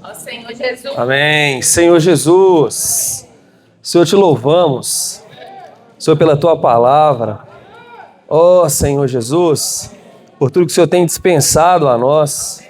Ó Senhor Jesus. Amém. Senhor Jesus, Senhor, te louvamos, Senhor, pela tua palavra. Ó Senhor Jesus, por tudo que o Senhor tem dispensado a nós.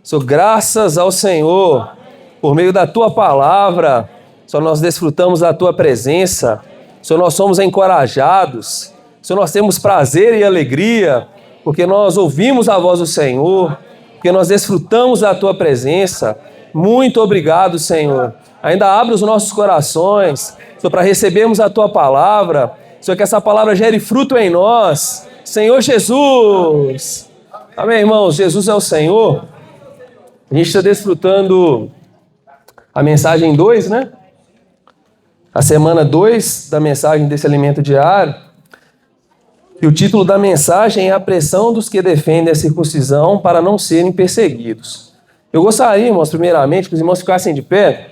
Senhor, graças ao Senhor, por meio da tua palavra, Senhor, nós desfrutamos da tua presença. Senhor, nós somos encorajados. Senhor, nós temos prazer e alegria, porque nós ouvimos a voz do Senhor, porque nós desfrutamos da tua presença. Muito obrigado, Senhor. Ainda abre os nossos corações, Senhor, para recebermos a tua palavra. Senhor, que essa palavra gere fruto em nós. Senhor Jesus. Amém, irmãos? Jesus é o Senhor. A gente está desfrutando a mensagem 2, né? A semana 2 da mensagem desse alimento diário. E o título da mensagem é A Pressão dos que defendem a circuncisão para não serem perseguidos. Eu gostaria, irmãos, primeiramente, que os irmãos ficassem de pé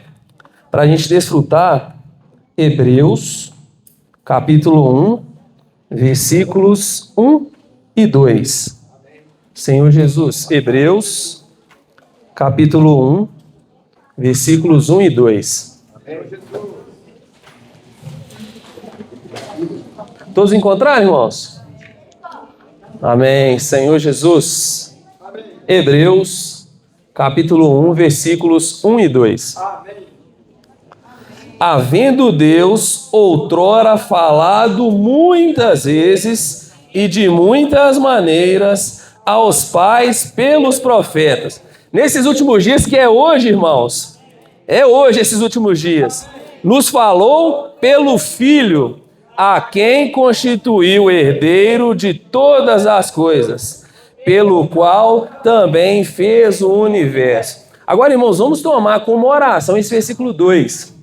para a gente desfrutar Hebreus, capítulo 1, versículos 1 e 2. Senhor Jesus, Hebreus, capítulo 1, versículos 1 e 2. Todos encontraram, irmãos? Amém. Senhor Jesus. Hebreus, capítulo 1, versículos 1 e 2. Havendo Deus outrora falado muitas vezes e de muitas maneiras aos pais pelos profetas. Nesses últimos dias, que é hoje, irmãos, é hoje esses últimos dias, nos falou pelo Filho, a quem constituiu herdeiro de todas as coisas, pelo qual também fez o universo. Agora, irmãos, vamos tomar como oração esse versículo 2.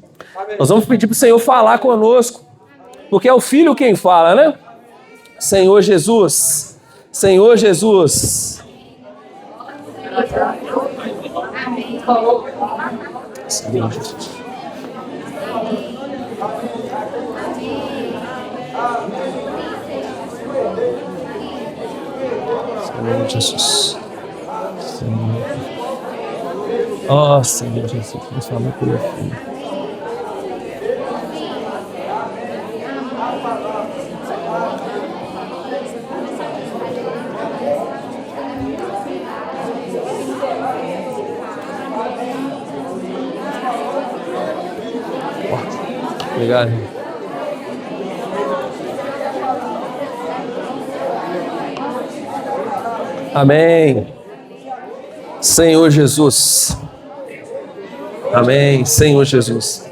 Nós vamos pedir para o Senhor falar conosco, porque é o Filho quem fala, né? Senhor Jesus, Senhor Jesus. Senhor Jesus. Senhor Jesus. Senhor. Ó Senhor Jesus, nos fala pelo Filho. Obrigado. Amém. Senhor Jesus. Amém. Senhor Jesus.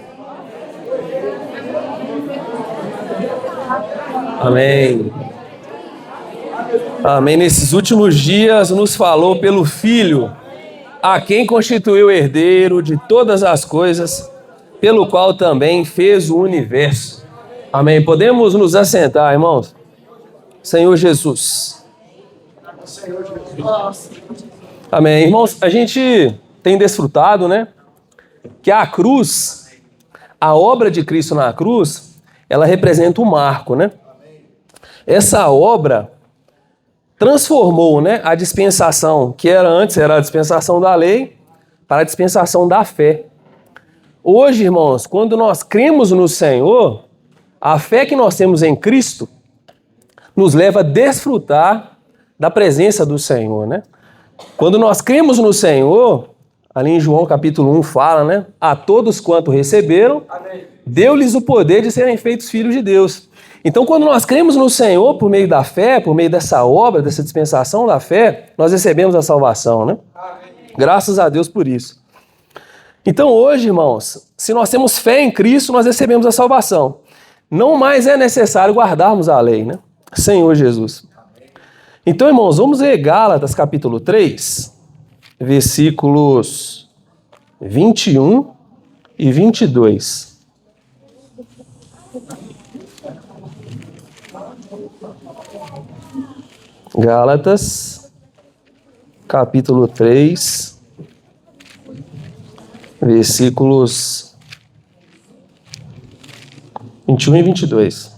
Amém. Amém. Nesses últimos dias nos falou pelo Filho, a quem constituiu herdeiro de todas as coisas, pelo qual também fez o universo. Amém. Podemos nos assentar, irmãos? Senhor Jesus. Amém. Irmãos, a gente tem desfrutado, né? Que a cruz, a obra de Cristo na cruz, ela representa um marco, né? Essa obra transformou, né, a dispensação, que antes era a dispensação da lei, para a dispensação da fé. Hoje, irmãos, quando nós cremos no Senhor, a fé que nós temos em Cristo nos leva a desfrutar da presença do Senhor, né? Quando nós cremos no Senhor, ali em João capítulo 1 fala, né? A todos quanto receberam, deu-lhes o poder de serem feitos filhos de Deus. Então, quando nós cremos no Senhor por meio da fé, por meio dessa obra, dessa dispensação da fé, nós recebemos a salvação, né? Graças a Deus por isso. Então hoje, irmãos, se nós temos fé em Cristo, nós recebemos a salvação. Não mais é necessário guardarmos a lei, né? Senhor Jesus. Então, irmãos, vamos ler Gálatas capítulo 3, versículos 21 e 22. Gálatas capítulo 3, versículos 21 e 22.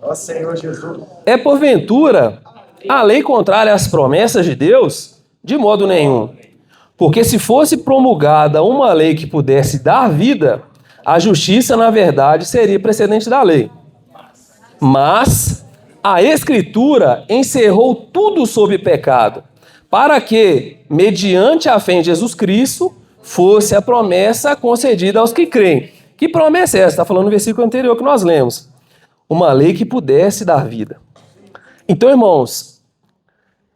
Ó Senhor Jesus. É porventura a lei contrária às promessas de Deus? De modo nenhum. Porque se fosse promulgada uma lei que pudesse dar vida, a justiça, na verdade, seria precedente da lei. Mas a Escritura encerrou tudo sob pecado, para que, mediante a fé em Jesus Cristo, fosse a promessa concedida aos que creem. Que promessa é essa? Está falando no versículo anterior que nós lemos. Uma lei que pudesse dar vida. Então, irmãos,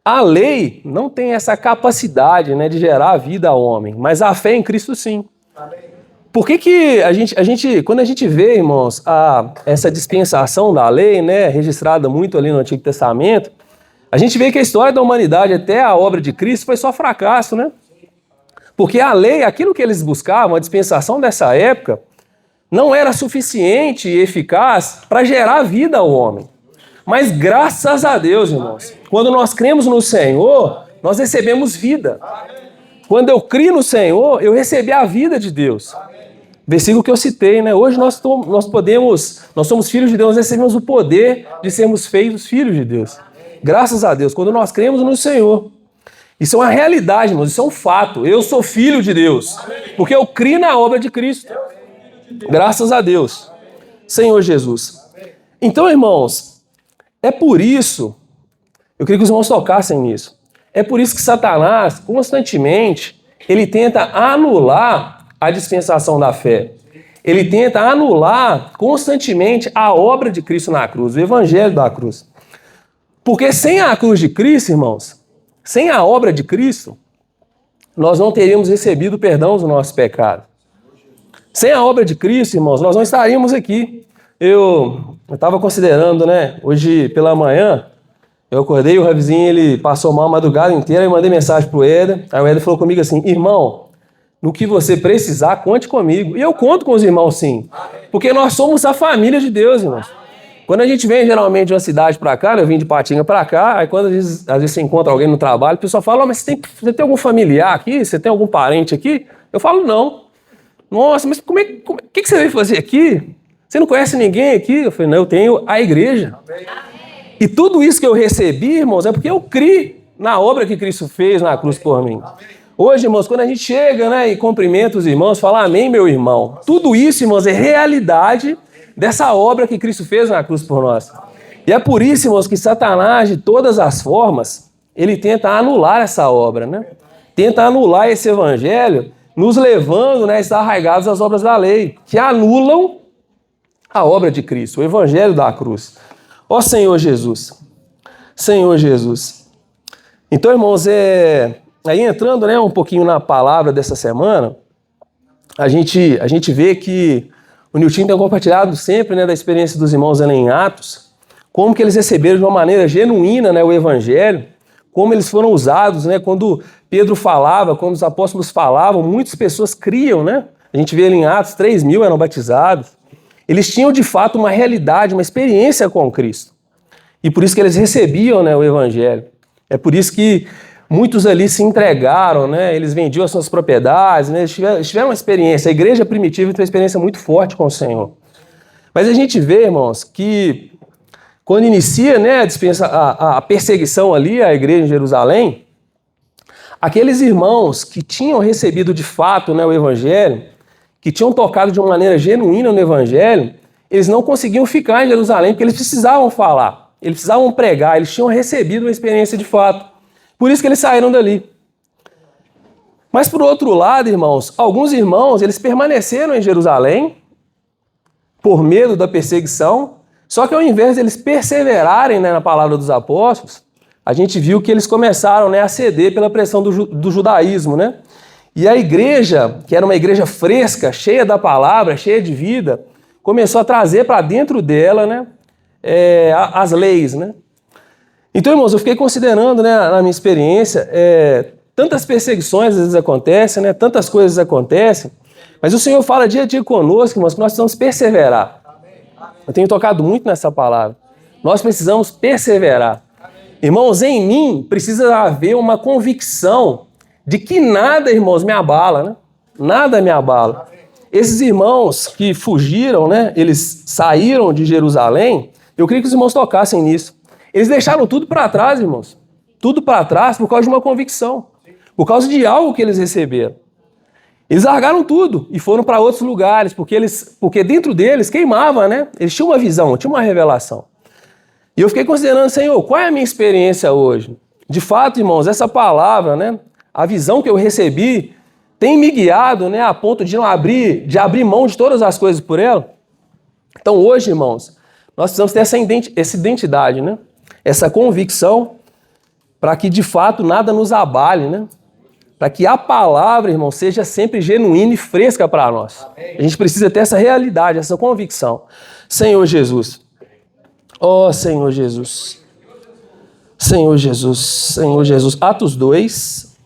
a lei não tem essa capacidade, né, de gerar vida ao homem, mas a fé em Cristo sim. Por que a gente, quando a gente vê, irmãos, essa dispensação da lei, né, registrada muito ali no Antigo Testamento, a gente vê que a história da humanidade até a obra de Cristo foi só fracasso, né? Porque a lei, aquilo que eles buscavam, a dispensação dessa época, não era suficiente e eficaz para gerar vida ao homem. Mas graças a Deus, irmãos, quando nós cremos no Senhor, nós recebemos vida. Quando eu crio no Senhor, eu recebi a vida de Deus. Versículo que eu citei, né? Hoje nós somos filhos de Deus, nós recebemos o poder de sermos feitos filhos de Deus. Graças a Deus, quando nós cremos no Senhor. Isso é uma realidade, irmãos, isso é um fato. Eu sou filho de Deus, porque eu criei na obra de Cristo. Graças a Deus. Senhor Jesus. Então, irmãos, é por isso, eu queria que os irmãos tocassem nisso, é por isso que Satanás, constantemente, ele tenta anular a dispensação da fé. Ele tenta anular constantemente a obra de Cristo na cruz, o evangelho da cruz. Porque sem a cruz de Cristo, irmãos, sem a obra de Cristo, nós não teríamos recebido o perdão dos nossos pecados. Sem a obra de Cristo, irmãos, nós não estaríamos aqui. Eu estava considerando, né, hoje pela manhã, eu acordei, o Ravizinho, ele passou mal a madrugada inteira, eu mandei mensagem pro Éder, aí o Éder falou comigo assim, irmão, no que você precisar, conte comigo. E eu conto com os irmãos, sim, porque nós somos a família de Deus, irmãos. Quando a gente vem, geralmente, de uma cidade para cá, eu vim de Patinga para cá, aí quando às vezes você encontra alguém no trabalho, o pessoal fala, mas você tem algum familiar aqui? Você tem algum parente aqui? Eu falo, não. Nossa, mas o que você veio fazer aqui? Você não conhece ninguém aqui? Eu falei, não, eu tenho a igreja. Amém. E tudo isso que eu recebi, irmãos, é porque eu criei na obra que Cristo fez na cruz por mim. Amém. Hoje, irmãos, quando a gente chega, né, e cumprimenta os irmãos, fala amém, meu irmão. Tudo isso, irmãos, é realidade dessa obra que Cristo fez na cruz por nós. E é por isso, irmãos, que Satanás, de todas as formas, ele tenta anular essa obra, né? Tenta anular esse evangelho, nos levando, né, a estar arraigados às obras da lei, que anulam a obra de Cristo, o evangelho da cruz. Ó Senhor Jesus, Senhor Jesus. Então, irmãos, aí entrando, né, um pouquinho na palavra dessa semana, a gente vê que o Nilton tem compartilhado sempre, né, da experiência dos irmãos ali em Atos, como que eles receberam de uma maneira genuína, né, o evangelho, como eles foram usados, né, quando Pedro falava, quando os apóstolos falavam, muitas pessoas criam, né? A gente vê ali em Atos, 3.000 eram batizados. Eles tinham de fato uma realidade, uma experiência com Cristo. E por isso que eles recebiam, né, o evangelho. É por isso que muitos ali se entregaram, né? Eles vendiam as suas propriedades, né? Eles tiveram uma experiência. A igreja primitiva tem uma experiência muito forte com o Senhor. Mas a gente vê, irmãos, que quando inicia, né, a perseguição ali à igreja em Jerusalém, aqueles irmãos que tinham recebido de fato, né, o evangelho, que tinham tocado de uma maneira genuína no evangelho, eles não conseguiam ficar em Jerusalém porque eles precisavam falar, eles precisavam pregar, eles tinham recebido uma experiência de fato. Por isso que eles saíram dali. Mas por outro lado, irmãos, alguns irmãos, eles permaneceram em Jerusalém por medo da perseguição, só que ao invés de eles perseverarem, né, na palavra dos apóstolos, a gente viu que eles começaram, né, a ceder pela pressão do judaísmo, né? E a igreja, que era uma igreja fresca, cheia da palavra, cheia de vida, começou a trazer para dentro dela, né, as leis, né? Então, irmãos, eu fiquei considerando, né, na minha experiência, tantas perseguições às vezes acontecem, né, tantas coisas acontecem, mas o Senhor fala dia a dia conosco, irmãos, que nós precisamos perseverar. Eu tenho tocado muito nessa palavra. Nós precisamos perseverar. Irmãos, em mim precisa haver uma convicção de que nada, irmãos, me abala, né? Nada me abala. Esses irmãos que fugiram, né? Eles saíram de Jerusalém, eu queria que os irmãos tocassem nisso. Eles deixaram tudo para trás, irmãos. Tudo para trás por causa de uma convicção. por causa de algo que eles receberam. Eles largaram tudo e foram para outros lugares, porque dentro deles queimava, né? Eles tinham uma visão, tinham uma revelação. E eu fiquei considerando, Senhor, qual é a minha experiência hoje? De fato, irmãos, essa palavra, né? A visão que eu recebi tem me guiado, né? A ponto de abrir mão de todas as coisas por ela. Então hoje, irmãos, nós precisamos ter essa identidade, né? Essa convicção para que de fato nada nos abale, né? Para que a palavra, irmão, seja sempre genuína e fresca para nós. A gente precisa ter essa realidade, essa convicção. Senhor Jesus. Ó Senhor Jesus. Senhor Jesus. Senhor Jesus. Atos 2.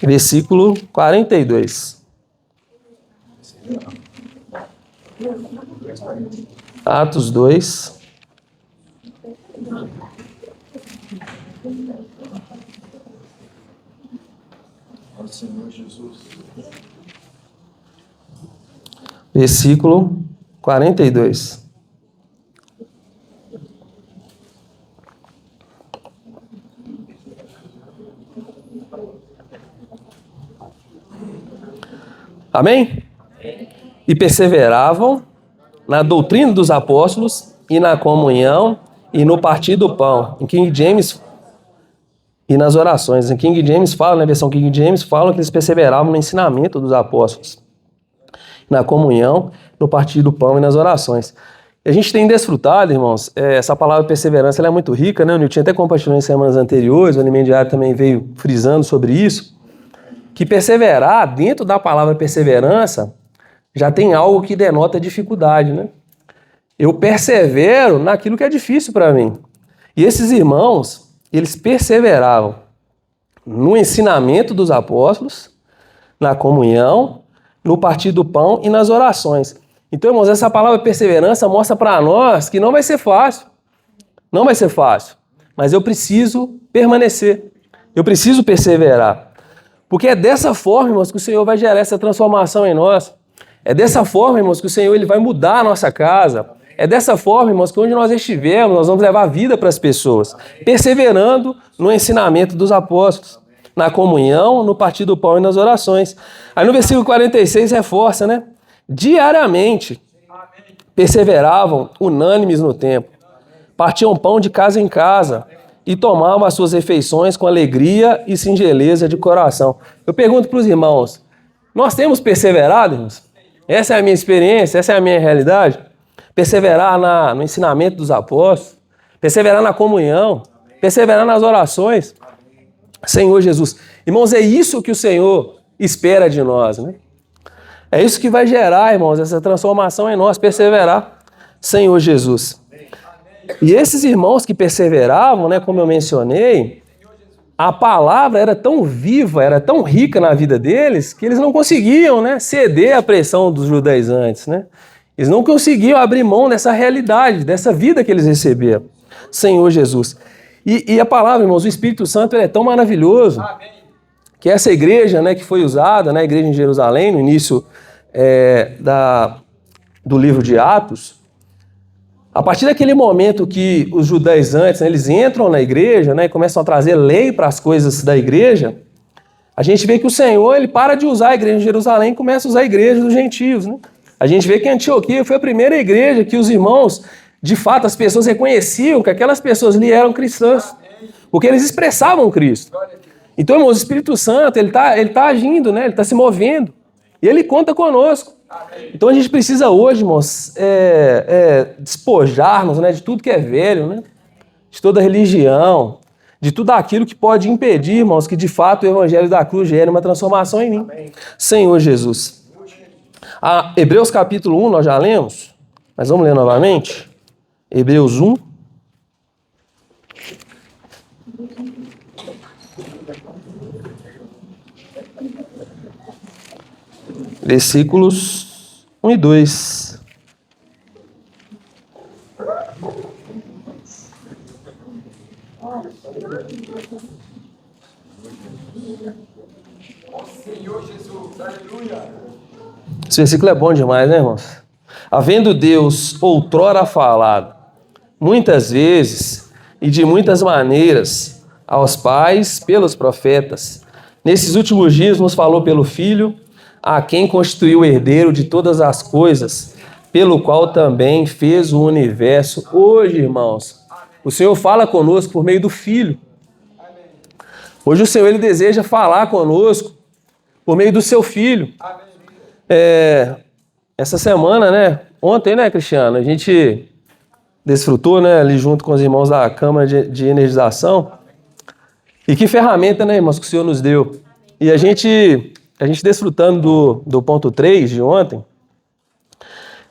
Versículo 42. Atos 2. Senhor Jesus. Versículo 42. Amém? E perseveravam na doutrina dos apóstolos e na comunhão e no partir do pão. Em King James e nas orações. Em King James fala, na versão King James, falam que eles perseveravam no ensinamento dos apóstolos, na comunhão, no partir do pão e nas orações. E a gente tem desfrutado, irmãos, essa palavra perseverança, ela é muito rica, né? O Nilton até compartilhou em semanas anteriores, o Alimento Diário também veio frisando sobre isso, que perseverar, dentro da palavra perseverança, já tem algo que denota dificuldade, né? Eu persevero naquilo que é difícil para mim. E esses irmãos, eles perseveravam no ensinamento dos apóstolos, na comunhão, no partir do pão e nas orações. Então, irmãos, essa palavra perseverança mostra para nós que não vai ser fácil. Não vai ser fácil. Mas eu preciso permanecer. Eu preciso perseverar. Porque é dessa forma, irmãos, que o Senhor vai gerar essa transformação em nós. É dessa forma, irmãos, que o Senhor ele vai mudar a nossa casa. É dessa forma, irmãos, que onde nós estivermos, nós vamos levar vida para as pessoas, perseverando no ensinamento dos apóstolos, na comunhão, no partir do pão e nas orações. Aí no versículo 46 reforça, né? Diariamente perseveravam unânimes no templo, partiam pão de casa em casa e tomavam as suas refeições com alegria e singeleza de coração. Eu pergunto para os irmãos, nós temos perseverado, irmãos? Essa é a minha experiência, essa é a minha realidade? Perseverar no ensinamento dos apóstolos, perseverar na comunhão, perseverar nas orações. Senhor Jesus. Irmãos, é isso que o Senhor espera de nós, né? É isso que vai gerar, irmãos, essa transformação em nós, perseverar. Senhor Jesus. E esses irmãos que perseveravam, né, como eu mencionei, a palavra era tão viva, era tão rica na vida deles, que eles não conseguiam, né, ceder à pressão dos judaizantes, né? Eles não conseguiam abrir mão dessa realidade, dessa vida que eles receberam. Senhor Jesus. E a palavra, irmãos, o Espírito Santo é tão maravilhoso. Amém. Que essa igreja, né, que foi usada, né, a igreja em Jerusalém, no início do livro de Atos, a partir daquele momento que os judaizantes, né, eles entram na igreja, né, e começam a trazer lei para as coisas da igreja, a gente vê que o Senhor ele para de usar a igreja de Jerusalém e começa a usar a igreja dos gentios, né? A gente vê que Antioquia foi a primeira igreja que os irmãos, de fato, as pessoas reconheciam que aquelas pessoas ali eram cristãs, porque eles expressavam Cristo. Então, irmãos, o Espírito Santo, ele tá agindo, né? Ele está se movendo, e ele conta conosco. Então a gente precisa hoje, irmãos, despojar-nos, né, de tudo que é velho, né? De toda religião, de tudo aquilo que pode impedir, irmãos, que de fato o Evangelho da Cruz gere uma transformação em mim. Amém. Senhor Jesus. Hebreus capítulo 1, nós já lemos, mas vamos ler novamente. Hebreus 1. Versículos 1 e 2. Senhor Jesus, aleluia. Esse versículo é bom demais, né, irmãos? Havendo Deus outrora falado, muitas vezes, e de muitas maneiras aos pais pelos profetas. Nesses últimos dias nos falou pelo Filho, a quem constituiu o herdeiro de todas as coisas, pelo qual também fez o universo. Hoje, irmãos, o Senhor fala conosco por meio do Filho. Hoje o Senhor ele deseja falar conosco por meio do seu Filho. Essa semana, né? Ontem, né, Cristiano? A gente desfrutou, né, ali junto com os irmãos da Câmara de Energização. E que ferramenta, né, irmãos, que o Senhor nos deu. E a gente desfrutando do ponto 3 de ontem,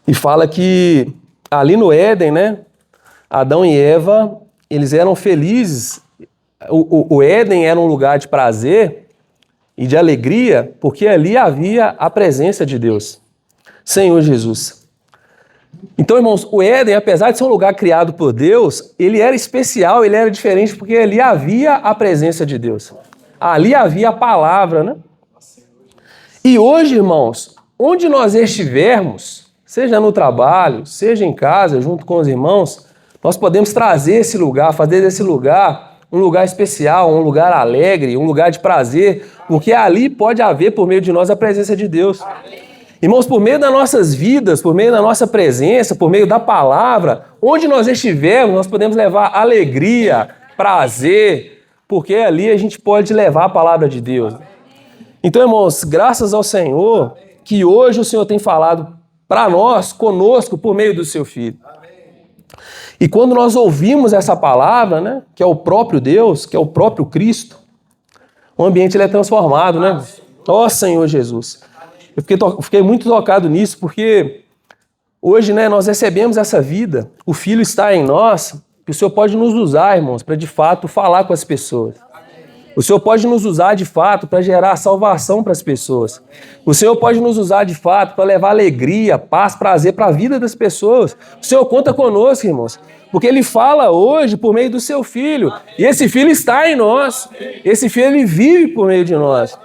e fala que ali no Éden, né, Adão e Eva, eles eram felizes. O Éden era um lugar de prazer e de alegria, porque ali havia a presença de Deus, Senhor Jesus. Então, irmãos, o Éden, apesar de ser um lugar criado por Deus, ele era especial, ele era diferente, porque ali havia a presença de Deus. Ali havia a palavra, né? E hoje, irmãos, onde nós estivermos, seja no trabalho, seja em casa, junto com os irmãos, nós podemos trazer esse lugar, fazer desse lugar um lugar especial, um lugar alegre, um lugar de prazer, porque ali pode haver, por meio de nós, a presença de Deus. Irmãos, por meio das nossas vidas, por meio da nossa presença, por meio da palavra, onde nós estivermos, nós podemos levar alegria, prazer, porque ali a gente pode levar a palavra de Deus. Então, irmãos, graças ao Senhor, que hoje o Senhor tem falado para nós, conosco, por meio do seu Filho. E quando nós ouvimos essa palavra, né, que é o próprio Deus, que é o próprio Cristo, o ambiente ele é transformado, né? Ó Senhor Jesus. Eu fiquei muito tocado nisso, porque hoje, né, nós recebemos essa vida, o Filho está em nós, que o Senhor pode nos usar, irmãos, para de fato falar com as pessoas. O Senhor pode nos usar de fato para gerar salvação para as pessoas. O Senhor pode nos usar de fato para levar alegria, paz, prazer para a vida das pessoas. O Senhor conta conosco, irmãos, porque Ele fala hoje por meio do seu Filho. E esse Filho está em nós. Esse Filho ele vive por meio de nós.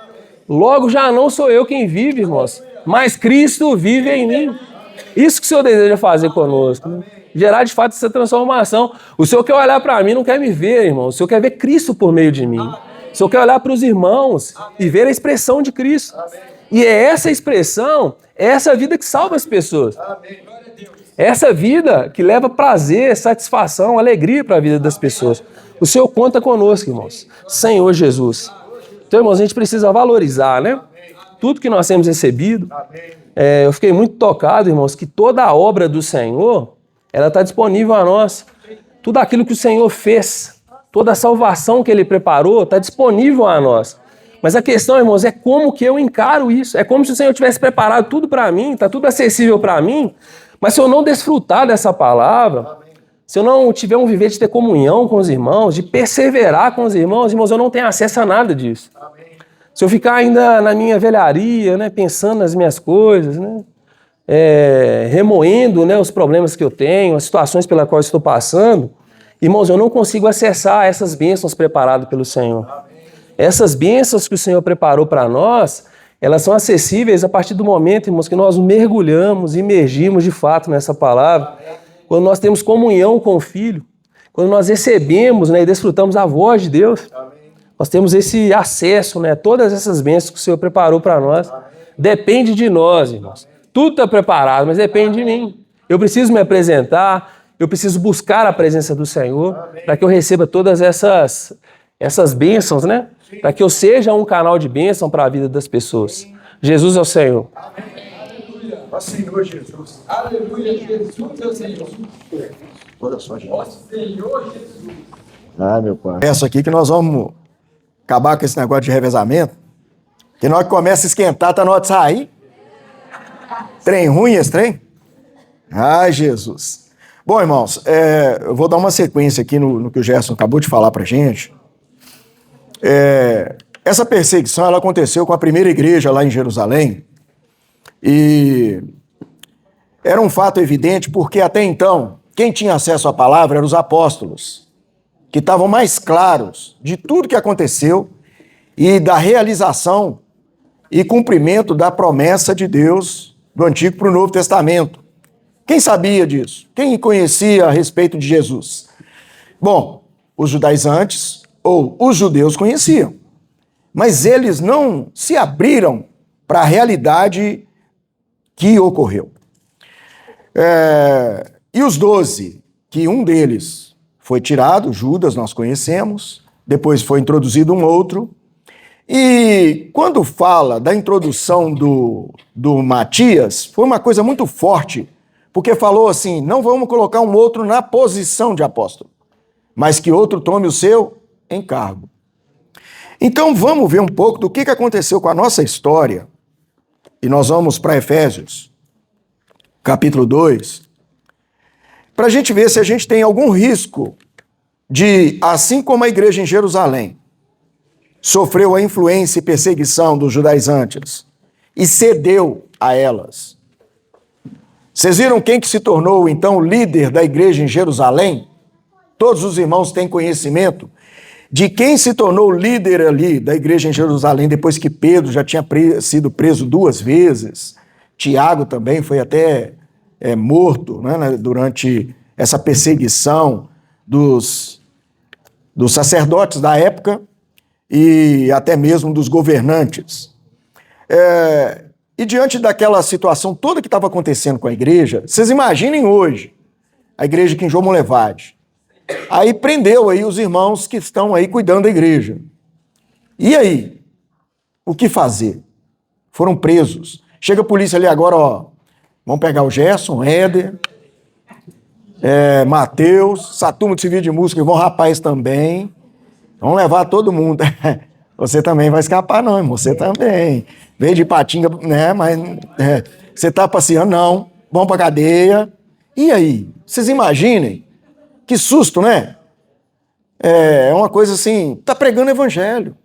Logo já não sou eu quem vive, irmãos, mas Cristo vive em mim. Isso que o Senhor deseja fazer conosco, né? Gerar de fato essa transformação. O Senhor quer olhar para mim, não quer me ver, irmão. O Senhor quer ver Cristo por meio de mim. O Senhor quer olhar para os irmãos e ver a expressão de Cristo. E é essa expressão, é essa vida que salva as pessoas. É essa vida que leva prazer, satisfação, alegria para a vida das pessoas. O Senhor conta conosco, irmãos. Senhor Jesus. Então, irmãos, a gente precisa valorizar, né? Tudo que nós temos recebido. Eu fiquei muito tocado, irmãos, que toda a obra do Senhor, ela está disponível a nós. Tudo aquilo que o Senhor fez, toda a salvação que Ele preparou, está disponível a nós. Mas a questão, irmãos, é como que eu encaro isso. É como se o Senhor tivesse preparado tudo para mim, está tudo acessível para mim, mas se eu não desfrutar dessa palavra, se eu não tiver um viver de ter comunhão com os irmãos, de perseverar com os irmãos, eu não tenho acesso a nada disso. Se eu ficar ainda na minha velharia, né, pensando nas minhas coisas, né, remoendo, né, os problemas que eu tenho, as situações pelas quais estou passando, irmãos, eu não consigo acessar essas bênçãos preparadas pelo Senhor. Essas bênçãos que o Senhor preparou para nós, elas são acessíveis a partir do momento, irmãos, que nós mergulhamos, imergimos de fato nessa palavra, quando nós temos comunhão com o Filho, quando nós recebemos, né, e desfrutamos a voz de Deus. Nós temos esse acesso, né, a todas essas bênçãos que o Senhor preparou para nós. Depende de nós, irmãos. Tudo está preparado, mas depende de mim. Eu preciso me apresentar, eu preciso buscar a presença do Senhor para que eu receba todas essas bênçãos, né? Para que eu seja um canal de bênção para a vida das pessoas. Jesus é o Senhor. Aleluia. Ó Senhor Jesus. Aleluia. Jesus é o Senhor. Olha só, gente. Ó Senhor Jesus. Ah, meu pai. Peço aqui que nós vamos acabar com esse negócio de revezamento. Que na hora que começa a esquentar, tá na hora de sair. Trem ruim esse trem? Ai, Jesus. Bom, irmãos, eu vou dar uma sequência aqui no que o Gerson acabou de falar pra gente. Essa perseguição, ela aconteceu com a primeira igreja lá em Jerusalém. E era um fato evidente porque até então, quem tinha acesso à palavra eram os apóstolos, que estavam mais claros de tudo que aconteceu e da realização e cumprimento da promessa de Deus do Antigo para o Novo Testamento. Quem sabia disso? Quem conhecia a respeito de Jesus? Bom, os judaizantes ou os judeus conheciam, mas eles não se abriram para a realidade que ocorreu. E os 12, que um deles foi tirado, Judas, nós conhecemos, depois foi introduzido um outro, e quando fala da introdução do Matias, foi uma coisa muito forte, porque falou assim, não vamos colocar um outro na posição de apóstolo, mas que outro tome o seu encargo. Então vamos ver um pouco do que aconteceu com a nossa história, e nós vamos para Efésios, capítulo 2, para a gente ver se a gente tem algum risco de, assim como a igreja em Jerusalém sofreu a influência e perseguição dos judaizantes e cedeu a elas. Vocês viram quem que se tornou, então, líder da igreja em Jerusalém? Todos os irmãos têm conhecimento de quem se tornou líder ali da igreja em Jerusalém depois que Pedro já tinha sido preso 2 vezes. Tiago também foi até morto, né, durante essa perseguição dos sacerdotes da época e até mesmo dos governantes. E diante daquela situação toda que estava acontecendo com a igreja, vocês imaginem hoje, a igreja aqui em João Molevade, aí prendeu aí os irmãos que estão aí cuidando da igreja. E aí? O que fazer? Foram presos. Chega a polícia ali agora, ó, vamos pegar o Gerson, Éder, Mateus, essa turma de serviço de música, vão rapaz também. Vamos levar todo mundo. Você também vai escapar, não, irmão. Você também. Veio de Patinga, né? Mas você tá passeando, não. Vamos pra cadeia. E aí? Vocês imaginem? Que susto, né? É uma coisa assim, tá pregando evangelho,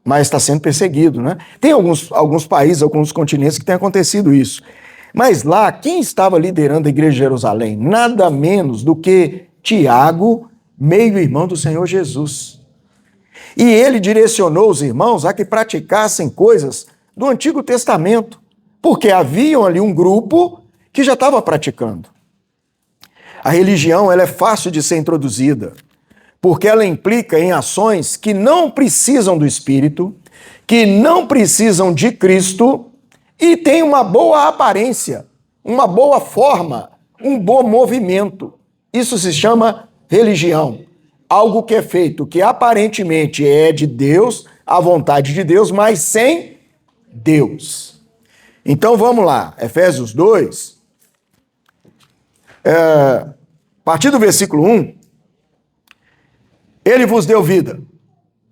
mas está sendo perseguido, né? Tem alguns países, alguns continentes que tem acontecido isso. Mas lá, quem estava liderando a igreja de Jerusalém? Nada menos do que Tiago, meio-irmão do Senhor Jesus. E ele direcionou os irmãos a que praticassem coisas do Antigo Testamento, porque havia ali um grupo que já estava praticando. A religião, ela é fácil de ser introduzida, porque ela implica em ações que não precisam do Espírito, que não precisam de Cristo e tem uma boa aparência, uma boa forma, um bom movimento. Isso se chama religião. Algo que é feito, que aparentemente é de Deus, a vontade de Deus, mas sem Deus. Então vamos lá, Efésios 2, a partir do versículo 1, ele vos deu vida,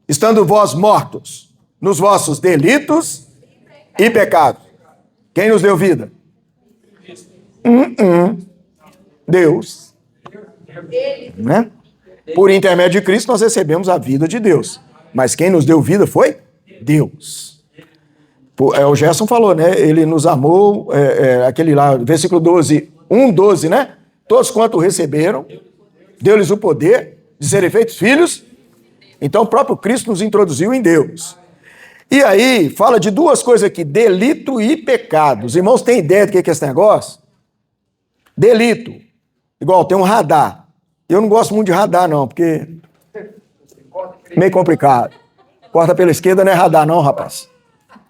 estando vós mortos nos vossos delitos e pecados. Quem nos deu vida? Deus. Né? Por intermédio de Cristo nós recebemos a vida de Deus. Mas quem nos deu vida foi Deus. O Gerson falou, né? Ele nos amou, aquele lá, versículo 12, 1:12, né? Todos quanto receberam, deu-lhes o poder de serem feitos filhos. Então o próprio Cristo nos introduziu em Deus. E aí fala de 2 coisas aqui, delito e pecado. Os irmãos têm ideia do que é esse negócio? Delito. Igual, tem um radar. Eu não gosto muito de radar, não, porque meio complicado. Corta pela esquerda não é radar, não, rapaz.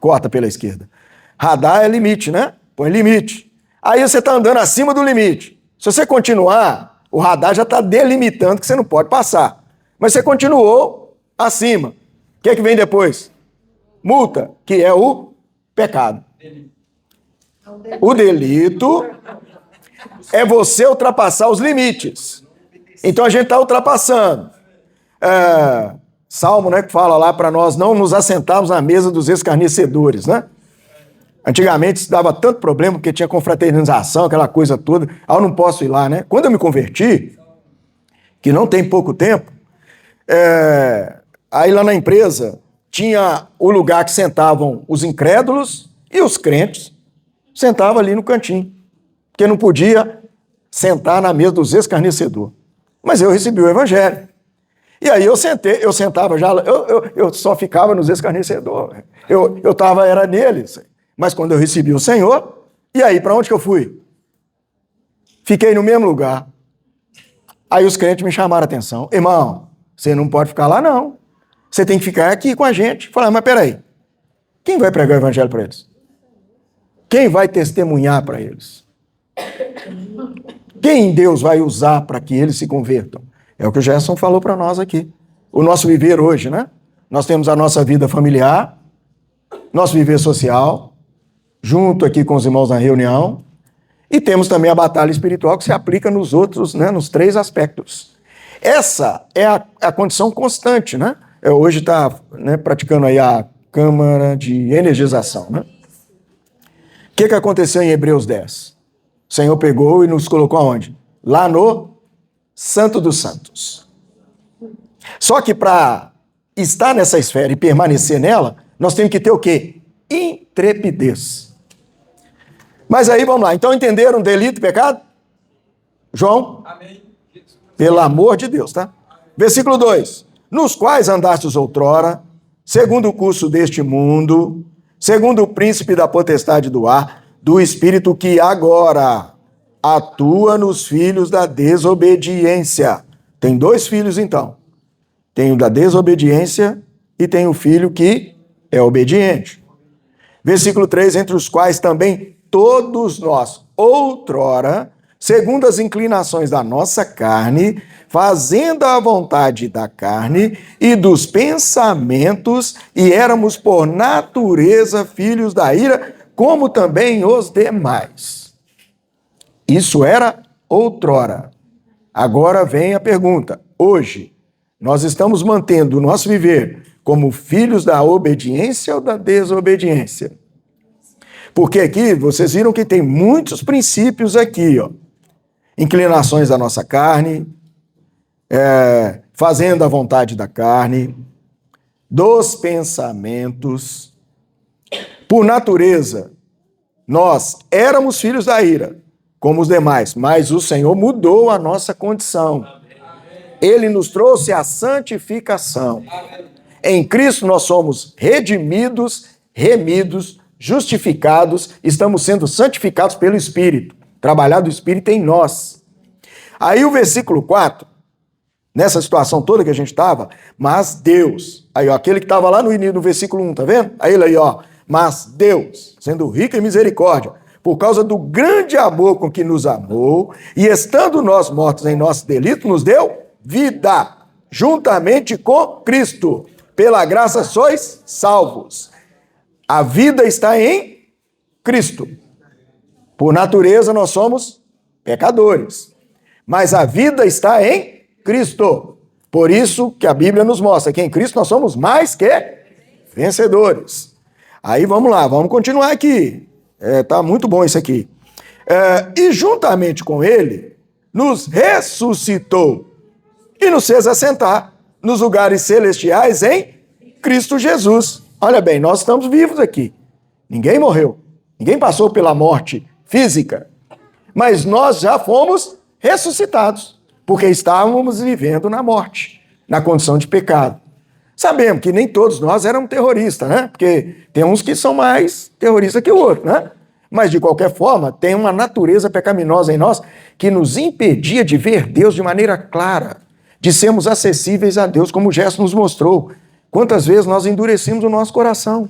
Corta pela esquerda. Radar é limite, né? Põe limite. Aí você está andando acima do limite. Se você continuar, o radar já está delimitando que você não pode passar. Mas você continuou acima. O que é que vem depois? Multa, que é o pecado. O delito é você ultrapassar os limites. Então a gente está ultrapassando. Salmo, né, que fala lá para nós não nos assentarmos na mesa dos escarnecedores, né? Antigamente isso dava tanto problema porque tinha confraternização, aquela coisa toda. Eu não posso ir lá, né? Quando eu me converti, que não tem pouco tempo, aí lá na empresa tinha o lugar que sentavam os incrédulos e os crentes. Sentavam ali no cantinho, porque não podia sentar na mesa dos escarnecedores. Mas eu recebi o evangelho. E aí eu sentava já, eu só ficava nos escarnecedores. Era neles. Mas quando eu recebi o Senhor, e aí para onde que eu fui? Fiquei no mesmo lugar. Aí os crentes me chamaram a atenção. Irmão, Você não pode ficar lá, não. Você tem que ficar aqui com a gente. Falar, mas peraí, quem vai pregar o evangelho para eles? Quem vai testemunhar para eles? Quem Deus vai usar para que eles se convertam? É o que o Gerson falou para nós aqui. O nosso viver hoje, né? Nós temos a nossa vida familiar, nosso viver social, junto aqui com os irmãos na reunião, e temos também a batalha espiritual que se aplica nos outros, né? Nos 3 aspectos. Essa é a condição constante, né? Hoje está, né, praticando aí a câmara de energização, né? O que aconteceu em Hebreus 10? O Senhor pegou e nos colocou aonde? Lá no Santo dos Santos. Só que para estar nessa esfera e permanecer nela, nós temos que ter o quê? Intrepidez. Mas aí, vamos lá. Então, entenderam delito e pecado? João? Amém. Pelo amor de Deus, tá? Versículo 2. Nos quais andastes outrora, segundo o curso deste mundo, segundo o príncipe da potestade do ar, do espírito que agora atua nos filhos da desobediência. Tem 2 filhos, então. Tem o da desobediência e tem o filho que é obediente. Versículo 3, entre os quais também todos nós, outrora, segundo as inclinações da nossa carne, fazendo a vontade da carne e dos pensamentos, e éramos por natureza filhos da ira, como também os demais. Isso era outrora. Agora vem a pergunta. Hoje, nós estamos mantendo o nosso viver como filhos da obediência ou da desobediência? Porque aqui, vocês viram que tem muitos princípios aqui, ó. Inclinações da nossa carne, fazendo a vontade da carne, dos pensamentos. Por natureza, nós éramos filhos da ira, como os demais, mas o Senhor mudou a nossa condição. Ele nos trouxe a santificação. Em Cristo nós somos redimidos, remidos, justificados, estamos sendo santificados pelo Espírito. Trabalhar do Espírito em nós. Aí o versículo 4, nessa situação toda que a gente estava, mas Deus, aí ó, aquele que estava lá no início do versículo 1, tá vendo? Aí ele aí, ó, mas Deus, sendo rico em misericórdia, por causa do grande amor com que nos amou, e estando nós mortos em nosso delito, nos deu vida, juntamente com Cristo. Pela graça sois salvos. A vida está em Cristo. Por natureza nós somos pecadores, mas a vida está em Cristo. Por isso que a Bíblia nos mostra que em Cristo nós somos mais que vencedores. Aí vamos lá, vamos continuar aqui. Tá muito bom isso aqui. E juntamente com ele, nos ressuscitou e nos fez assentar nos lugares celestiais em Cristo Jesus. Olha bem, nós estamos vivos aqui. Ninguém morreu. Ninguém passou pela morte física. Mas nós já fomos ressuscitados, porque estávamos vivendo na morte, na condição de pecado. Sabemos que nem todos nós éramos terroristas, né? Porque tem uns que são mais terroristas que o outro, né? Mas, de qualquer forma, tem uma natureza pecaminosa em nós que nos impedia de ver Deus de maneira clara, de sermos acessíveis a Deus, como o gesto nos mostrou. Quantas vezes nós endurecemos o nosso coração?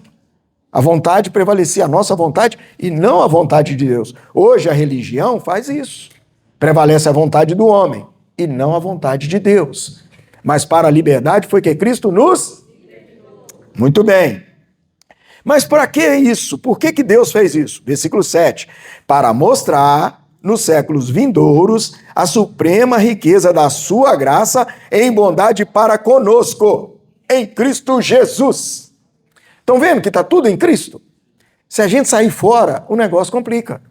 A vontade prevalecia a nossa vontade e não a vontade de Deus. Hoje a religião faz isso. Prevalece a vontade do homem e não a vontade de Deus. Mas para a liberdade foi que Cristo nos... Muito bem. Mas para que isso? Por que Deus fez isso? Versículo 7. Para mostrar nos séculos vindouros a suprema riqueza da sua graça em bondade para conosco, em Cristo Jesus. Estão vendo que está tudo em Cristo? Se a gente sair fora, o negócio complica.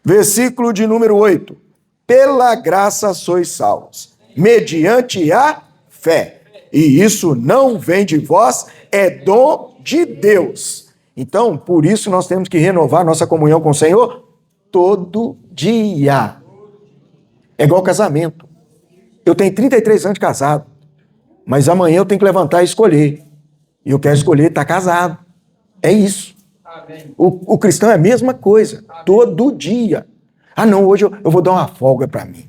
Versículo de número 8. Pela graça sois salvos, mediante a fé. E isso não vem de vós, é dom de Deus. Então, por isso nós temos que renovar nossa comunhão com o Senhor todo dia. É igual casamento. Eu tenho 33 anos de casado, mas amanhã eu tenho que levantar e escolher. E eu quero escolher estar casado. É isso. O cristão é a mesma coisa, todo dia. Ah, não, hoje eu vou dar uma folga para mim.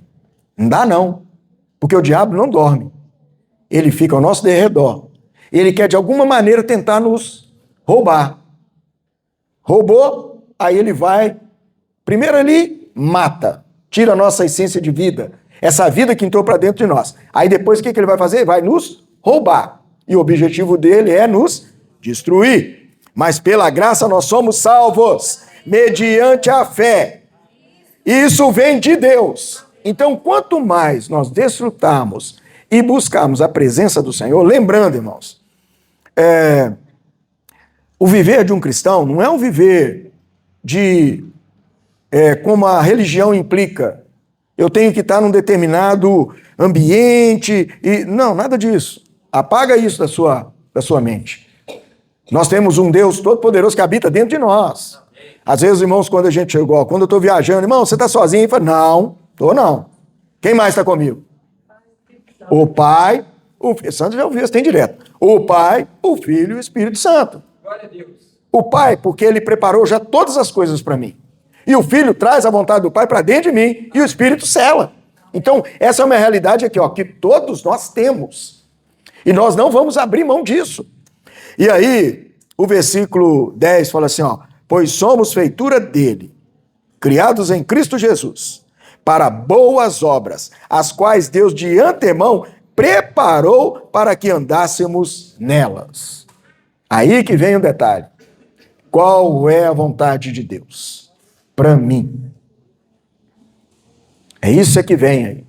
Não dá, não. Porque o diabo não dorme. ele fica ao nosso derredor. Ele quer, de alguma maneira, tentar nos roubar. Roubou, aí ele vai, primeiro ele mata, tira a nossa essência de vida, essa vida que entrou para dentro de nós. Aí depois o que ele vai fazer? Vai nos roubar. E o objetivo dele é nos destruir. Mas pela graça nós somos salvos, mediante a fé. Isso vem de Deus. Então, quanto mais nós desfrutarmos e buscarmos a presença do Senhor, lembrando, irmãos, o viver de um cristão não é um viver como a religião implica. Eu tenho que estar num determinado ambiente. Não, nada disso. Apaga isso da sua mente. Nós temos um Deus todo-poderoso que habita dentro de nós. Às vezes, irmãos, quando eu estou viajando, irmão, você está sozinho? Eu falo, não, estou não. Quem mais está comigo? O Pai, o Filho. Santo já ouviu, tem direto. O Pai, o Filho e o Espírito Santo. Glória a Deus. O Pai, porque Ele preparou já todas as coisas para mim. E o Filho traz a vontade do Pai para dentro de mim e o Espírito sela. Então, essa é uma realidade aqui, ó, que todos nós temos. E nós não vamos abrir mão disso. E aí, o versículo 10 fala assim, ó, pois somos feitura dele, criados em Cristo Jesus, para boas obras, as quais Deus de antemão preparou para que andássemos nelas. Aí que vem o detalhe. Qual é a vontade de Deus para mim? É isso que vem aí.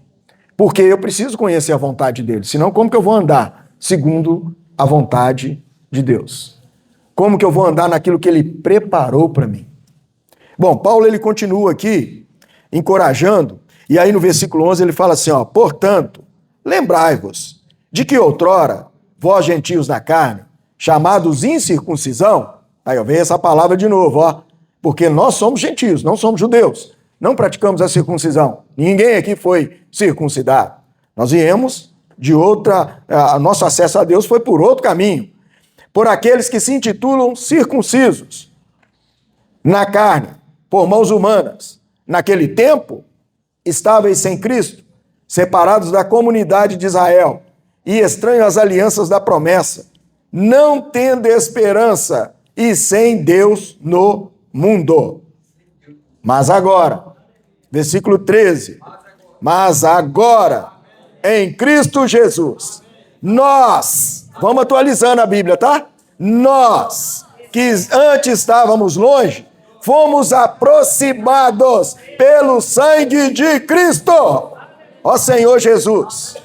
Porque eu preciso conhecer a vontade dele, senão como que eu vou andar segundo a vontade de Deus? Como que eu vou andar naquilo que ele preparou para mim? Bom, Paulo ele continua aqui encorajando, e aí no versículo 11 ele fala assim, ó, portanto, lembrai-vos de que outrora, vós gentios na carne, chamados incircuncisão, aí ó, vem essa palavra de novo, ó, porque nós somos gentios, não somos judeus, não praticamos a circuncisão, ninguém aqui foi circuncidado, nós viemos de outra, nosso acesso a Deus foi por outro caminho, por aqueles que se intitulam circuncisos, na carne, por mãos humanas, naquele tempo, estáveis sem Cristo, separados da comunidade de Israel e estranhos às alianças da promessa, não tendo esperança e sem Deus no mundo. Mas agora, versículo 13, mas agora, em Cristo Jesus, nós, vamos atualizando a Bíblia, tá? Nós, que antes estávamos longe, fomos aproximados pelo sangue de Cristo. Ó Senhor Jesus,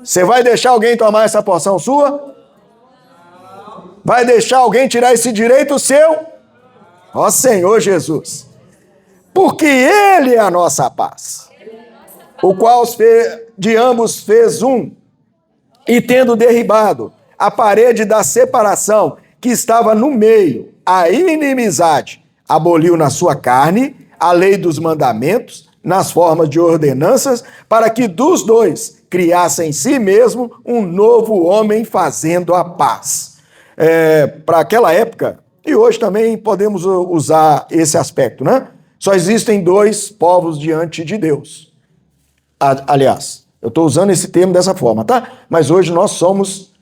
você vai deixar alguém tomar essa porção sua? Vai deixar alguém tirar esse direito seu? Ó Senhor Jesus, porque Ele é a nossa paz, o qual de ambos fez um, e tendo derribado a parede da separação que estava no meio, a inimizade, aboliu na sua carne a lei dos mandamentos, nas formas de ordenanças, para que dos dois criasse em si mesmo um novo homem fazendo a paz. Para aquela época, e hoje também podemos usar esse aspecto, né? Só existem dois povos diante de Deus. Aliás, eu estou usando esse termo dessa forma, tá? Mas hoje nós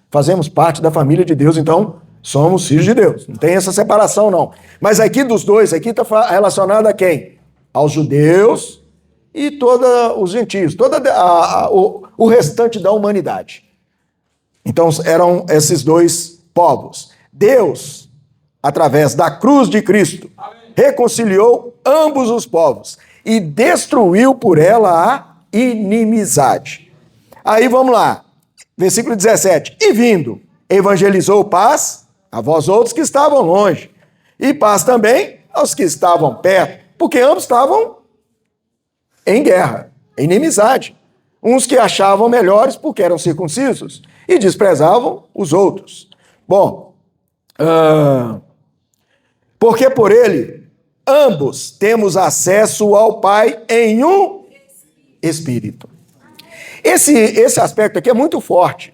fazemos parte da família de Deus, então somos filhos de Deus. Não tem essa separação, não. Mas aqui dos dois, aqui está relacionado a quem? Aos judeus e todos os gentios, o restante da humanidade. Então eram esses dois povos. Deus, através da cruz de Cristo, reconciliou ambos os povos e destruiu por ela a inimizade. Aí vamos lá, versículo 17. E vindo, evangelizou paz a vós outros que estavam longe, e paz também aos que estavam perto, porque ambos estavam em guerra, em inimizade. Uns que achavam melhores porque eram circuncisos e desprezavam os outros. Bom, porque por ele ambos temos acesso ao Pai em um Espírito. Esse aspecto aqui é muito forte,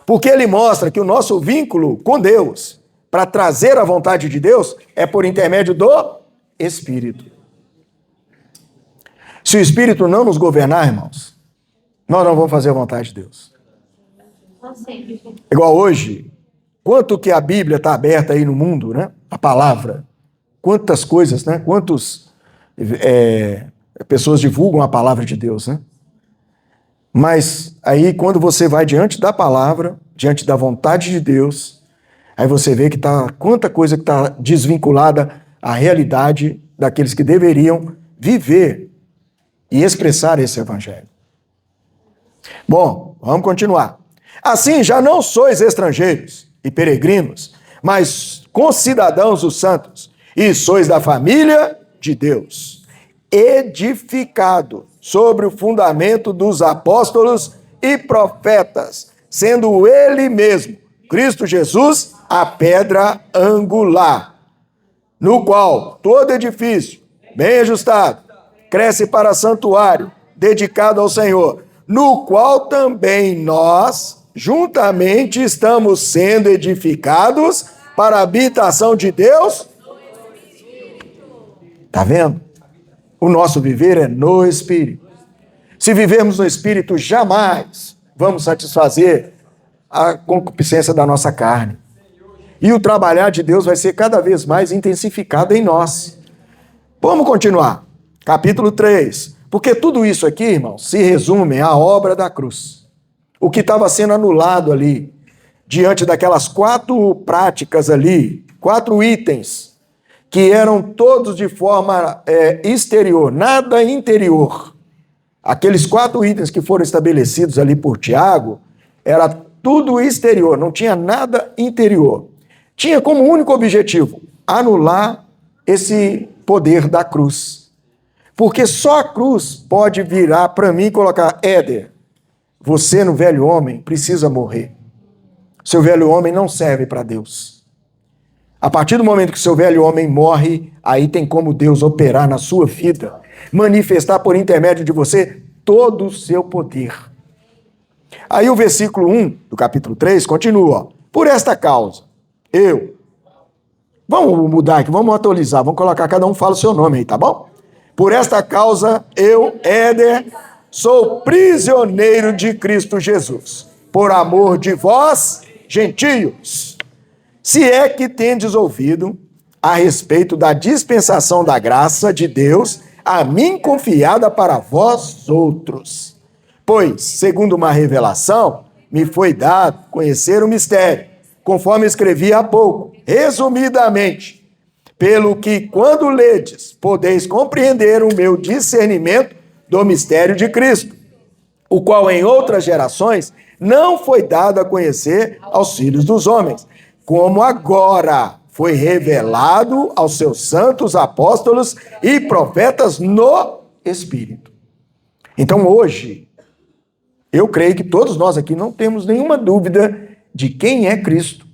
porque ele mostra que o nosso vínculo com Deus, para trazer a vontade de Deus, é por intermédio do Espírito. Se o Espírito não nos governar, irmãos, nós não vamos fazer a vontade de Deus. Igual hoje, quanto que a Bíblia está aberta aí no mundo, né? A palavra. Quantas coisas, né? Quantas pessoas divulgam a palavra de Deus, né? Mas aí quando você vai diante da palavra, diante da vontade de Deus, aí você vê que tá quanta coisa que está desvinculada à realidade daqueles que deveriam viver e expressar esse evangelho. Bom, vamos continuar. Assim, já não sois estrangeiros e peregrinos, mas concidadãos dos santos, e sois da família de Deus, edificado sobre o fundamento dos apóstolos e profetas, sendo ele mesmo, Cristo Jesus, a pedra angular, no qual todo edifício, bem ajustado, cresce para santuário, dedicado ao Senhor, no qual também nós, juntamente, estamos sendo edificados para a habitação de Deus. Está vendo? O nosso viver é no Espírito. Se vivermos no Espírito, jamais vamos satisfazer a concupiscência da nossa carne. E o trabalhar de Deus vai ser cada vez mais intensificado em nós. Vamos continuar. Capítulo 3. Porque tudo isso aqui, irmãos, se resume à obra da cruz. O que estava sendo anulado ali, diante daquelas 4 práticas ali, 4 itens, que eram todos de forma exterior, nada interior. Aqueles 4 itens que foram estabelecidos ali por Tiago, era tudo exterior, não tinha nada interior. Tinha como único objetivo anular esse poder da cruz. Porque só a cruz pode virar para mim e colocar: Éder, você no velho homem precisa morrer. Seu velho homem não serve para Deus. A partir do momento que seu velho homem morre, aí tem como Deus operar na sua vida, manifestar por intermédio de você todo o seu poder. Aí o versículo 1 do capítulo 3 continua: por esta causa, vamos mudar aqui, vamos atualizar, vamos colocar, cada um fala o seu nome aí, tá bom? Por esta causa, eu, Éder, sou prisioneiro de Cristo Jesus, por amor de vós, gentios. Se é que tendes ouvido a respeito da dispensação da graça de Deus, a mim confiada para vós outros. Pois, segundo uma revelação, me foi dado conhecer o mistério, conforme escrevi há pouco, resumidamente, pelo que, quando ledes, podeis compreender o meu discernimento do mistério de Cristo, o qual em outras gerações não foi dado a conhecer aos filhos dos homens, como agora foi revelado aos seus santos apóstolos e profetas no Espírito. Então hoje, eu creio que todos nós aqui não temos nenhuma dúvida de quem é Cristo,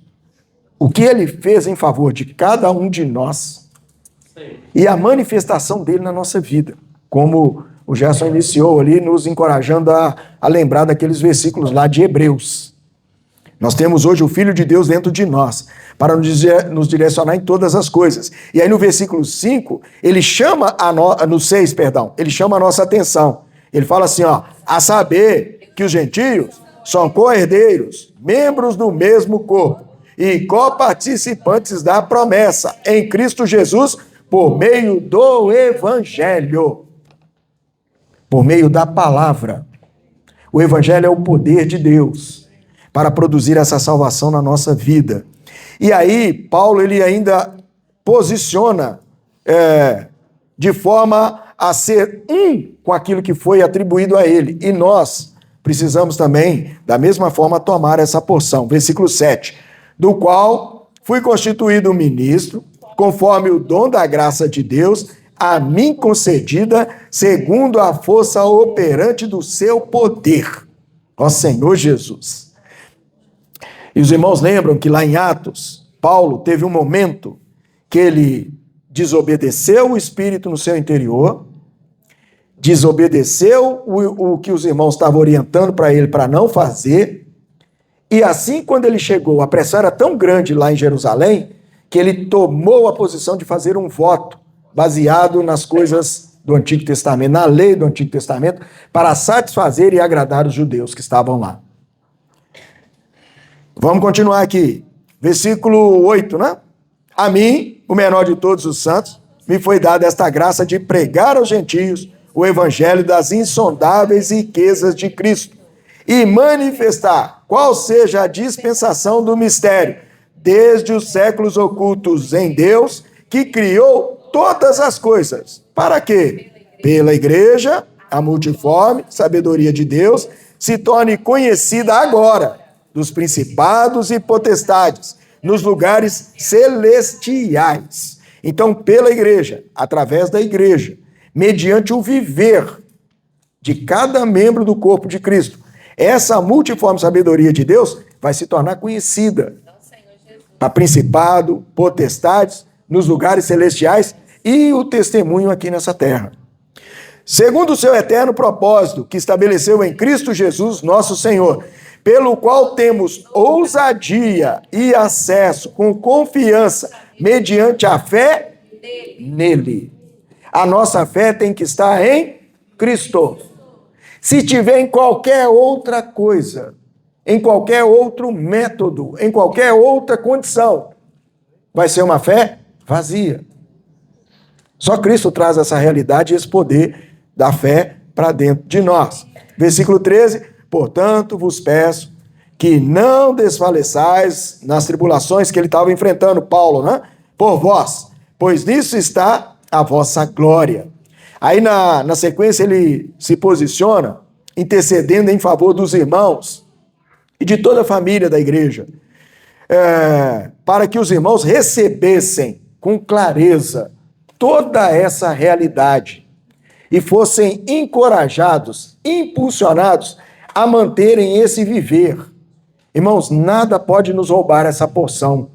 o que ele fez em favor de cada um de nós e a manifestação dele na nossa vida, como o Gerson iniciou ali, nos encorajando a lembrar daqueles versículos lá de Hebreus. Nós temos hoje o Filho de Deus dentro de nós, para nos direcionar em todas as coisas. E aí no versículo 5, ele chama no 6, perdão, ele chama a nossa atenção. Ele fala assim, a saber que os gentios são co-herdeiros, membros do mesmo corpo e coparticipantes da promessa em Cristo Jesus por meio do Evangelho, por meio da palavra. O Evangelho é o poder de Deus para produzir essa salvação na nossa vida. E aí, Paulo ele ainda posiciona de forma a ser um com aquilo que foi atribuído a ele. E nós precisamos também, da mesma forma, tomar essa porção. Versículo 7. Do qual fui constituído ministro, conforme o dom da graça de Deus, a mim concedida, segundo a força operante do seu poder. Ó Senhor Jesus. E os irmãos lembram que lá em Atos, Paulo teve um momento que ele desobedeceu o Espírito no seu interior, desobedeceu o que os irmãos estavam orientando para ele para não fazer, e assim quando ele chegou, a pressão era tão grande lá em Jerusalém, que ele tomou a posição de fazer um voto, baseado nas coisas do Antigo Testamento, na lei do Antigo Testamento, para satisfazer e agradar os judeus que estavam lá. Vamos continuar aqui. Versículo 8, né? A mim, o menor de todos os santos, me foi dada esta graça de pregar aos gentios o evangelho das insondáveis riquezas de Cristo e manifestar qual seja a dispensação do mistério, desde os séculos ocultos em Deus, que criou todas as coisas. Para quê? Pela igreja, a multiforme sabedoria de Deus se torne conhecida agora dos principados e potestades, nos lugares celestiais. Então, pela igreja, através da igreja, mediante o viver de cada membro do corpo de Cristo, essa multiforme sabedoria de Deus vai se tornar conhecida para principado, potestades, nos lugares celestiais e o testemunho aqui nessa terra. Segundo o seu eterno propósito, que estabeleceu em Cristo Jesus, nosso Senhor, pelo qual temos ousadia e acesso com confiança, mediante a fé nele. A nossa fé tem que estar em Cristo. Se tiver em qualquer outra coisa, em qualquer outro método, em qualquer outra condição, vai ser uma fé vazia. Só Cristo traz essa realidade e esse poder da fé para dentro de nós. Versículo 13, portanto vos peço que não desfaleçais nas tribulações que ele estava enfrentando, Paulo, né? Por vós, pois nisso está a vossa glória. Aí na sequência ele se posiciona intercedendo em favor dos irmãos e de toda a família da igreja, para que os irmãos recebessem com clareza toda essa realidade e fossem encorajados, impulsionados a manterem esse viver. Irmãos, nada pode nos roubar essa porção.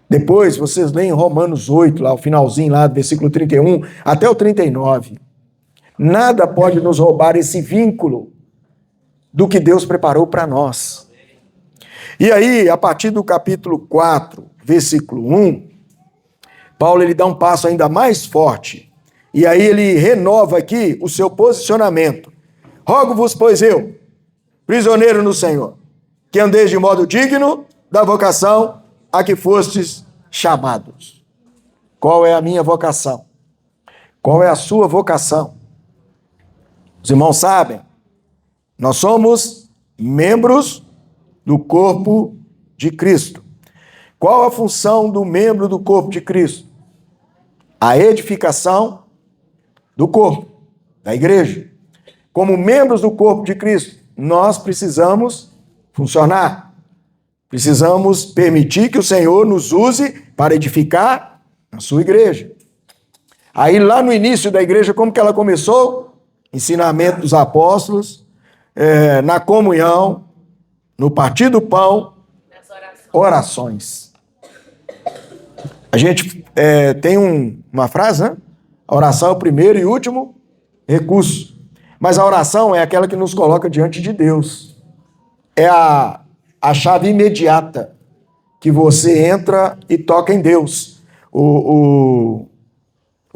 Depois, vocês leem Romanos 8, lá, o finalzinho lá do versículo 31, até o 39. Nada pode nos roubar esse vínculo do que Deus preparou para nós. E aí, a partir do capítulo 4, versículo 1, Paulo ele dá um passo ainda mais forte. E aí ele renova aqui o seu posicionamento. Rogo-vos, pois eu, prisioneiro no Senhor, que andeis de modo digno da vocação a que fostes chamados. Qual é a minha vocação? Qual é a sua vocação? Os irmãos sabem, nós somos membros do corpo de Cristo. Qual a função do membro do corpo de Cristo? A edificação do corpo, da igreja. Como membros do corpo de Cristo, nós precisamos funcionar. Precisamos permitir que o Senhor nos use para edificar a sua igreja. Aí lá no início da igreja, como que ela começou? Ensinamento dos apóstolos, na comunhão, no partir do pão, orações. A gente tem uma frase, né? A oração é o primeiro e último recurso. Mas a oração é aquela que nos coloca diante de Deus. É a chave imediata que você entra e toca em Deus. O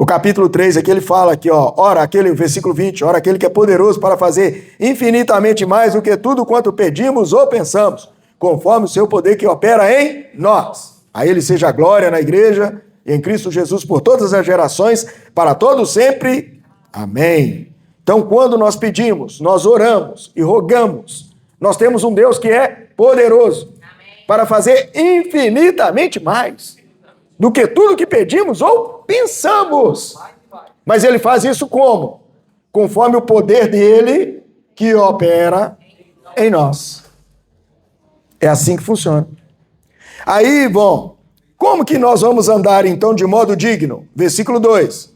capítulo 3 aqui ele fala aqui, ó, ora aquele, versículo 20, ora aquele que é poderoso para fazer infinitamente mais do que tudo quanto pedimos ou pensamos, conforme o seu poder que opera em nós. A ele seja a glória na igreja e em Cristo Jesus por todas as gerações, para todos sempre. Amém. Então, quando nós pedimos, nós oramos e rogamos, nós temos um Deus que é poderoso para fazer infinitamente mais do que tudo que pedimos ou pensamos. Mas ele faz isso como? Conforme o poder dele que opera em nós. É assim que funciona. Aí, bom, como que nós vamos andar então de modo digno? Versículo 2.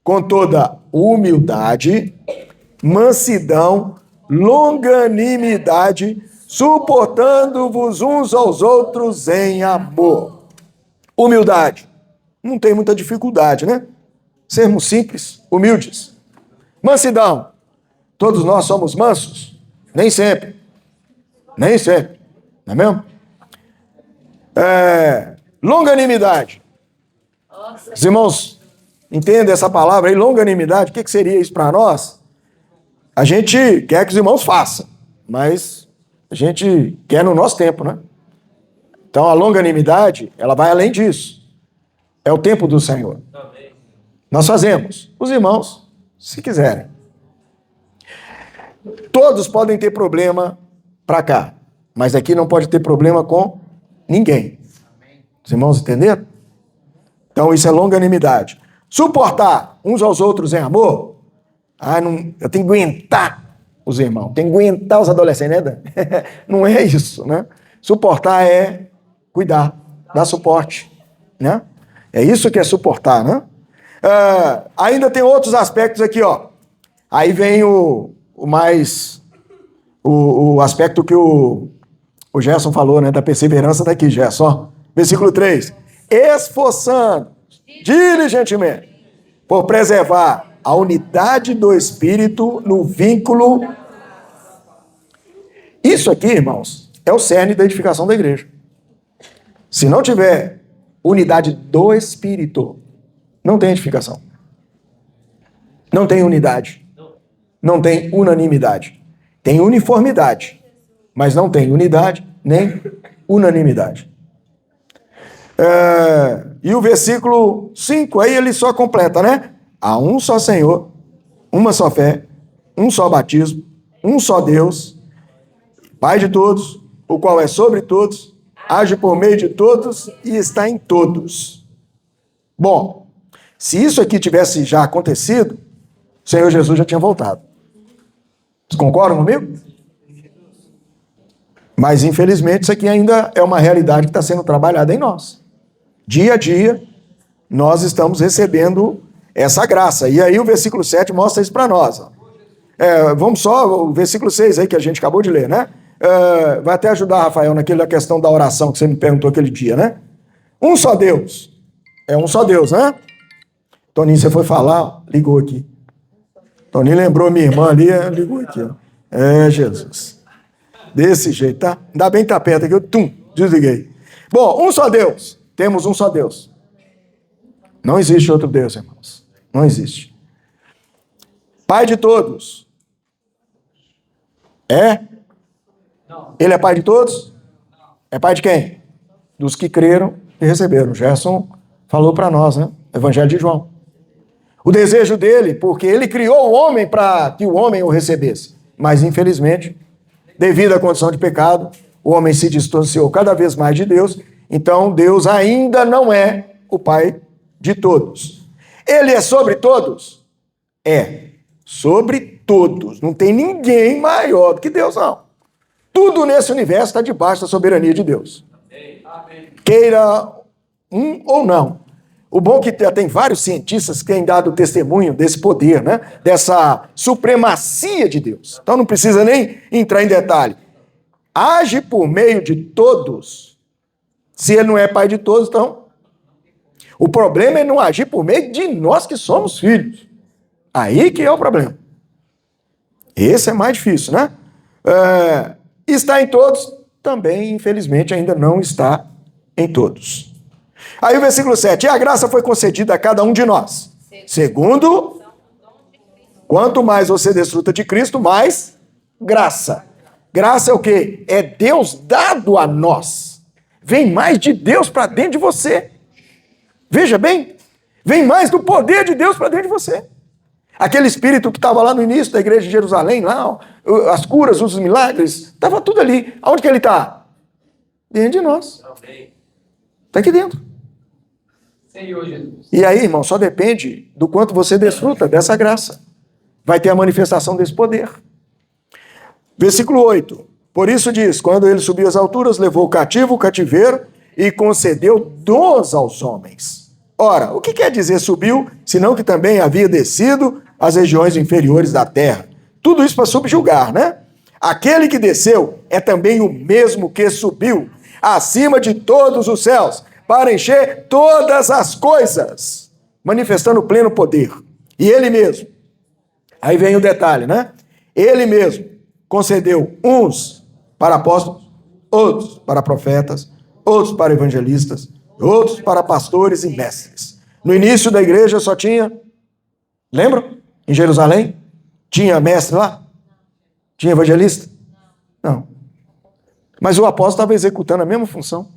Com toda humildade, mansidão, longanimidade, suportando-vos uns aos outros em amor. Humildade. Não tem muita dificuldade, né? Sermos simples, humildes. Mansidão. Todos nós somos mansos? Nem sempre. Nem sempre. Não é mesmo? Longanimidade. Os irmãos entendem essa palavra aí, longanimidade? O que seria isso para nós? A gente quer que os irmãos façam, mas A gente quer no nosso tempo, né? Então a longanimidade, ela vai além disso. É o tempo do Senhor. Nós fazemos, os irmãos, se quiserem. Todos podem ter problema para cá, mas aqui não pode ter problema com ninguém. Os irmãos entenderam? Então isso é longanimidade. Suportar uns aos outros em amor. Eu tenho que aguentar os irmãos, tenho que aguentar os adolescentes, né? Não é isso, né? Suportar é cuidar, dar suporte, né? É isso que é suportar, né? Ainda tem outros aspectos aqui, ó. Aí vem o aspecto que o Gerson falou, né? Da perseverança daqui, Gerson. Ó. Versículo 3. Esforçando diligentemente por preservar a unidade do Espírito no vínculo. Isso aqui, irmãos, é o cerne da edificação da igreja. Se não tiver unidade do Espírito, não tem edificação. Não tem unidade. Não tem unanimidade. Tem uniformidade, mas não tem unidade nem unanimidade. E o versículo 5, aí ele só completa, né? Há um só Senhor, uma só fé, um só batismo, um só Deus, Pai de todos, o qual é sobre todos, age por meio de todos e está em todos. Bom, se isso aqui tivesse já acontecido, o Senhor Jesus já tinha voltado. Vocês concordam comigo? Mas, infelizmente, isso aqui ainda é uma realidade que está sendo trabalhada em nós. Dia a dia, nós estamos recebendo essa graça. E aí o versículo 7 mostra isso para nós. Vamos só, o versículo 6 aí que a gente acabou de ler, né? Vai até ajudar, Rafael, naquela questão da oração que você me perguntou aquele dia, né? Um só Deus. É um só Deus, né? Toninho, você foi falar, ligou aqui. Toninho lembrou minha irmã ali, ligou aqui. Ó. Jesus. Desse jeito, tá? Ainda bem que tá perto aqui, eu desliguei. Bom, um só Deus. Temos um só Deus. Não existe outro Deus, irmãos. Não existe. Pai de todos. Ele é pai de todos? É pai de quem? Dos que creram e receberam. Gerson falou para nós, né? Evangelho de João. O desejo dele, porque ele criou o homem para que o homem o recebesse. Mas, infelizmente, devido à condição de pecado, o homem se distanciou cada vez mais de Deus. Então, Deus ainda não é o pai de todos. Ele é sobre todos? É. Sobre todos. Não tem ninguém maior do que Deus, não. Tudo nesse universo está debaixo da soberania de Deus. Amém. Queira um ou não. O bom é que tem vários cientistas que têm dado testemunho desse poder, né? Dessa supremacia de Deus. Então não precisa nem entrar em detalhe. Age por meio de todos. Se ele não é pai de todos, então... O problema é não agir por meio de nós que somos filhos. Aí que é o problema. Esse é mais difícil, né? Está em todos, também, infelizmente, ainda não está em todos. Aí o versículo 7. E a graça foi concedida a cada um de nós. Segundo, quanto mais você desfruta de Cristo, mais graça. Graça é o quê? É Deus dado a nós. Vem mais de Deus para dentro de você. Veja bem, vem mais do poder de Deus para dentro de você. Aquele espírito que estava lá no início da igreja de Jerusalém, lá, as curas, os milagres, estava tudo ali. Aonde que ele está? Dentro de nós. Está aqui dentro. Senhor Jesus. E aí, irmão, só depende do quanto você desfruta dessa graça. Vai ter a manifestação desse poder. Versículo 8. Por isso diz, quando ele subiu às alturas, levou o cativo, o cativeiro, e concedeu dons aos homens. Ora, o que quer dizer subiu, senão que também havia descido às regiões inferiores da terra? Tudo isso para subjugar, né? Aquele que desceu é também o mesmo que subiu acima de todos os céus, para encher todas as coisas, manifestando o pleno poder. E ele mesmo, aí vem o detalhe, né? Ele mesmo concedeu uns para apóstolos, outros para profetas, outros para evangelistas, outros para pastores e mestres. No início da igreja só tinha, lembram? Em Jerusalém? Tinha mestre lá? Tinha evangelista? Não. Mas o apóstolo estava executando a mesma função.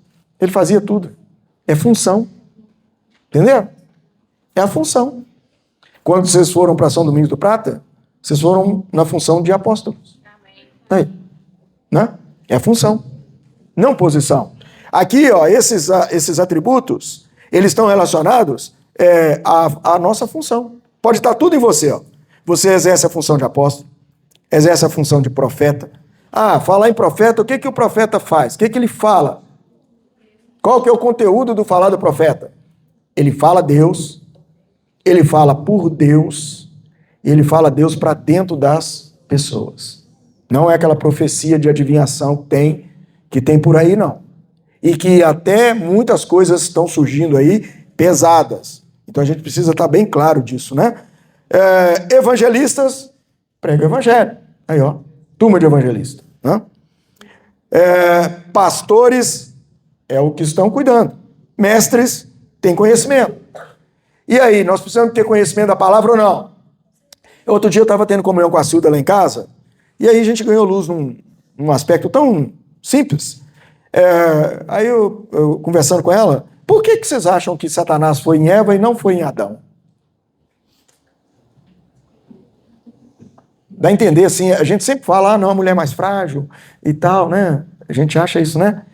Ele fazia tudo. É função. Entendeu? É a função. Quando vocês foram para São Domingos do Prata, vocês foram na função de apóstolos. Aí, né? É a função, não posição. Aqui, ó, esses atributos, eles estão relacionados à nossa função. Pode estar tudo em você. Ó. Você exerce a função de apóstolo, exerce a função de profeta. Ah, falar em profeta, o que o profeta faz? O que ele fala? Qual que é o conteúdo do falar do profeta? Ele fala Deus, ele fala por Deus, e ele fala Deus para dentro das pessoas. Não é aquela profecia de adivinhação que tem por aí, não. E que até muitas coisas estão surgindo aí pesadas. Então a gente precisa estar bem claro disso, né? Evangelistas pregam o evangelho. Aí, ó, turma de evangelista. Né? Pastores é o que estão cuidando. Mestres têm conhecimento. E aí, nós precisamos ter conhecimento da palavra ou não? Outro dia eu estava tendo comunhão com a Silda lá em casa, e aí a gente ganhou luz num aspecto tão simples. Aí eu conversando com ela, por que vocês acham que Satanás foi em Eva e não foi em Adão? Dá a entender, assim, a gente sempre fala, não, a mulher é mais frágil e tal, né? A gente acha isso, né?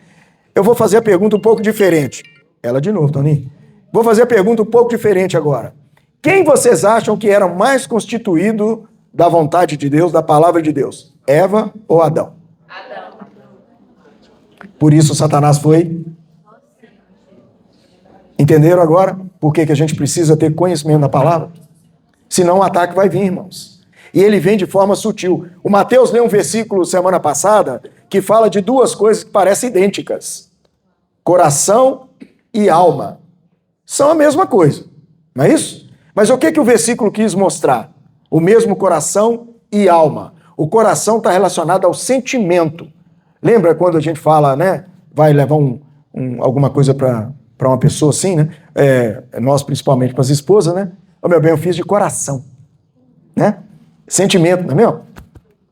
Eu vou fazer a pergunta um pouco diferente. Ela de novo, Toninho. Vou fazer a pergunta um pouco diferente agora. Quem vocês acham que era mais constituído da vontade de Deus, da palavra de Deus? Eva ou Adão? Adão. Por isso Satanás foi. Entenderam agora por que a gente precisa ter conhecimento da palavra? Senão o ataque vai vir, irmãos. E ele vem de forma sutil. O Mateus leu um versículo semana passada que fala de duas coisas que parecem idênticas. Coração e alma. São a mesma coisa, não é isso? Mas o que o versículo quis mostrar? O mesmo coração e alma. O coração está relacionado ao sentimento. Lembra quando a gente fala, né? Vai levar alguma coisa para uma pessoa assim, né? Nós, principalmente para as esposas, né? Ô, meu bem, eu fiz de coração. Né? Sentimento, não é meu?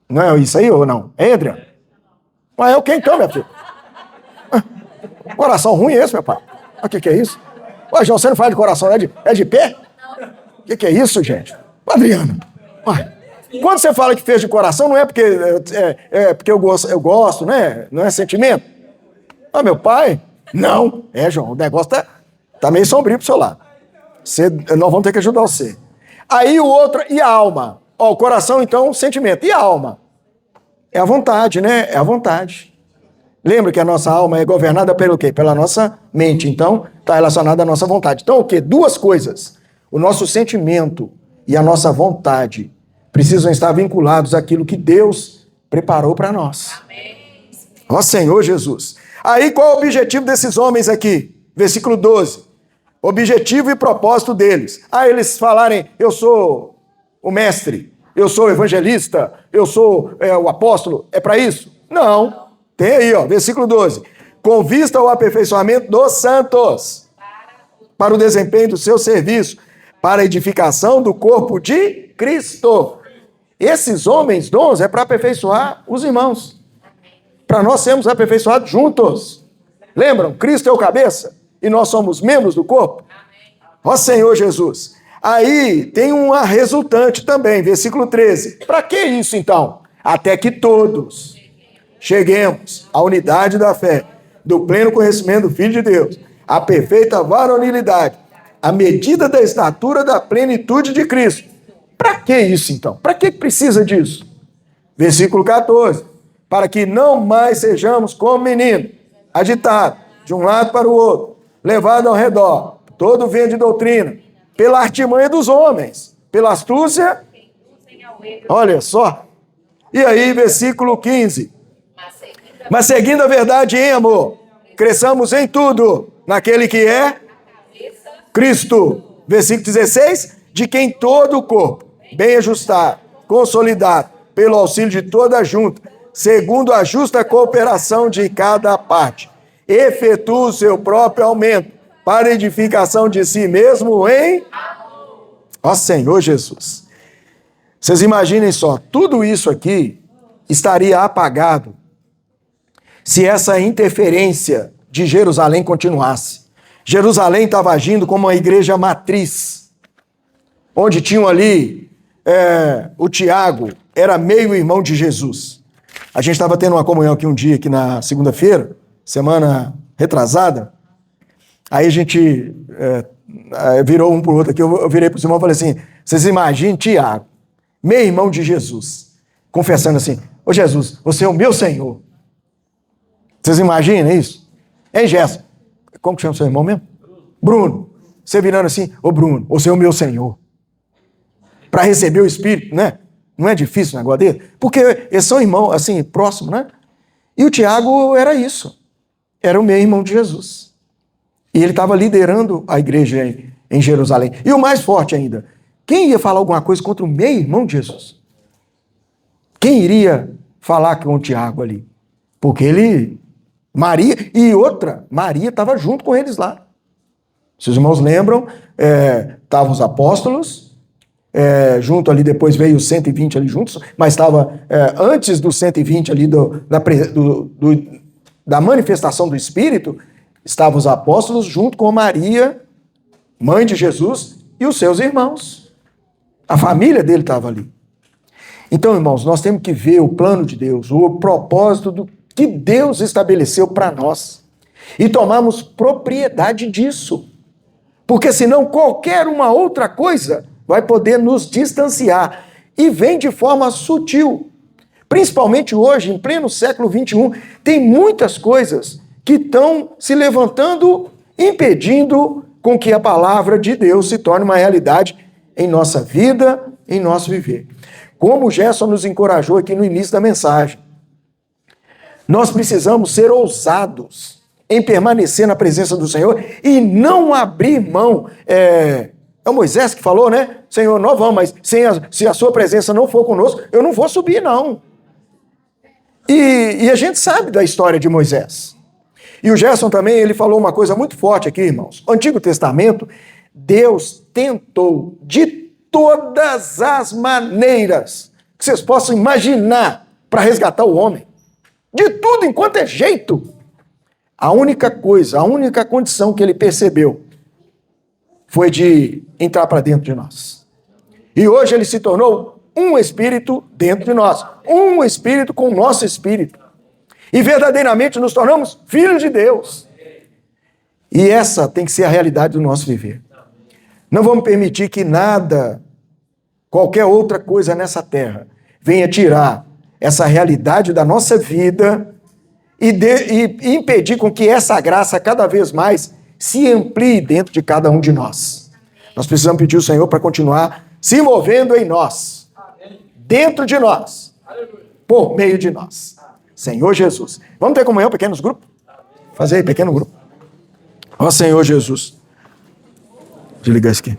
Não é isso aí ou não? É, Adriano? Mas é o que então, minha filha? Coração ruim é esse, meu pai? O que é isso? Ué, João, você não fala de coração, é de pé? O que é isso, gente? Adriano, quando você fala que fez de coração, não é porque, porque eu gosto, né? Não é sentimento? Ah, meu pai? Não. João, o negócio tá meio sombrio pro seu lado. Nós vamos ter que ajudar você. Aí o outro, e a alma? Ó, o coração, então, sentimento. E a alma? É a vontade, né? É a vontade. Lembra que a nossa alma é governada pelo quê? Pela nossa mente. Então, está relacionada à nossa vontade. Então, o quê? Duas coisas. O nosso sentimento e a nossa vontade precisam estar vinculados àquilo que Deus preparou para nós. Amém. Ó Senhor Jesus. Aí, qual é o objetivo desses homens aqui? Versículo 12. Objetivo e propósito deles. Eles falarem, eu sou o mestre, eu sou o evangelista, eu sou o apóstolo. É para isso? Não. Tem aí, ó, versículo 12. Com vista ao aperfeiçoamento dos santos, para o desempenho do seu serviço, para a edificação do corpo de Cristo. Esses homens dons é para aperfeiçoar os irmãos. Para nós sermos aperfeiçoados juntos. Lembram? Cristo é o cabeça e nós somos membros do corpo. Ó Senhor Jesus. Aí tem uma resultante também, versículo 13. Para que isso então? Até que todos cheguemos à unidade da fé, do pleno conhecimento do Filho de Deus, à perfeita varonilidade, à medida da estatura da plenitude de Cristo. Para que isso então? Para que precisa disso? Versículo 14. Para que não mais sejamos como menino, agitado de um lado para o outro, levado ao redor, todo vento de doutrina, pela artimanha dos homens, pela astúcia. Olha só. E aí, versículo 15. Mas seguindo a verdade em amor, cresçamos em tudo, naquele que é Cristo. Versículo 16. De quem todo o corpo, bem ajustado, consolidado, pelo auxílio de toda a junta, segundo a justa cooperação de cada parte, efetua o seu próprio aumento, para edificação de si mesmo em... Ó Senhor Jesus. Vocês imaginem só, tudo isso aqui estaria apagado se essa interferência de Jerusalém continuasse. Jerusalém estava agindo como uma igreja matriz, onde tinham ali o Tiago, era meio-irmão de Jesus. A gente estava tendo uma comunhão aqui um dia, aqui na segunda-feira, semana retrasada, aí a gente virou um por outro aqui, eu virei para os irmãos e falei assim, vocês imaginem Tiago, meio-irmão de Jesus, confessando assim, ô Jesus, você é o meu Senhor. Vocês imaginam isso? Hein, Gerson? Como que chama seu irmão mesmo? Bruno. Você virando assim, ô Bruno, você é o meu Senhor. Para receber o Espírito, né? Não é difícil o negócio dele? Porque eles são irmãos, assim, próximos, né? E o Tiago era isso. Era o meio-irmão de Jesus. E ele estava liderando a igreja em Jerusalém. E o mais forte ainda, quem ia falar alguma coisa contra o meio-irmão de Jesus? Quem iria falar com o Tiago ali? Porque ele... Maria estava junto com eles lá. Se os irmãos lembram, estavam os apóstolos, junto ali, depois veio os 120 ali juntos, mas estava antes dos 120 ali da manifestação do Espírito, estavam os apóstolos junto com Maria, mãe de Jesus, e os seus irmãos. A família dele estava ali. Então, irmãos, nós temos que ver o plano de Deus, o propósito do que Deus estabeleceu para nós e tomarmos propriedade disso. Porque senão qualquer uma outra coisa vai poder nos distanciar e vem de forma sutil. Principalmente hoje, em pleno século XXI, tem muitas coisas que estão se levantando, impedindo com que a palavra de Deus se torne uma realidade em nossa vida, em nosso viver. Como o Gerson nos encorajou aqui no início da mensagem, nós precisamos ser ousados em permanecer na presença do Senhor e não abrir mão. É o Moisés que falou, né? Senhor, nós vamos, mas se a sua presença não for conosco, eu não vou subir, não. E a gente sabe da história de Moisés. E o Gerson também, ele falou uma coisa muito forte aqui, irmãos. No Antigo Testamento, Deus tentou de todas as maneiras que vocês possam imaginar para resgatar o homem. De tudo enquanto é jeito. A única coisa, a única condição que ele percebeu foi de entrar para dentro de nós. E hoje ele se tornou um espírito dentro de nós. Um espírito com o nosso espírito. E verdadeiramente nos tornamos filhos de Deus. E essa tem que ser a realidade do nosso viver. Não vamos permitir que nada, qualquer outra coisa nessa terra, venha tirar essa realidade da nossa vida e impedir com que essa graça cada vez mais se amplie dentro de cada um de nós. Nós precisamos pedir ao Senhor para continuar se movendo em nós, dentro de nós, por meio de nós. Senhor Jesus. Vamos ter comunhão, pequenos grupos? Fazer aí, pequeno grupo. Ó Senhor Jesus. Deixa eu ligar isso aqui.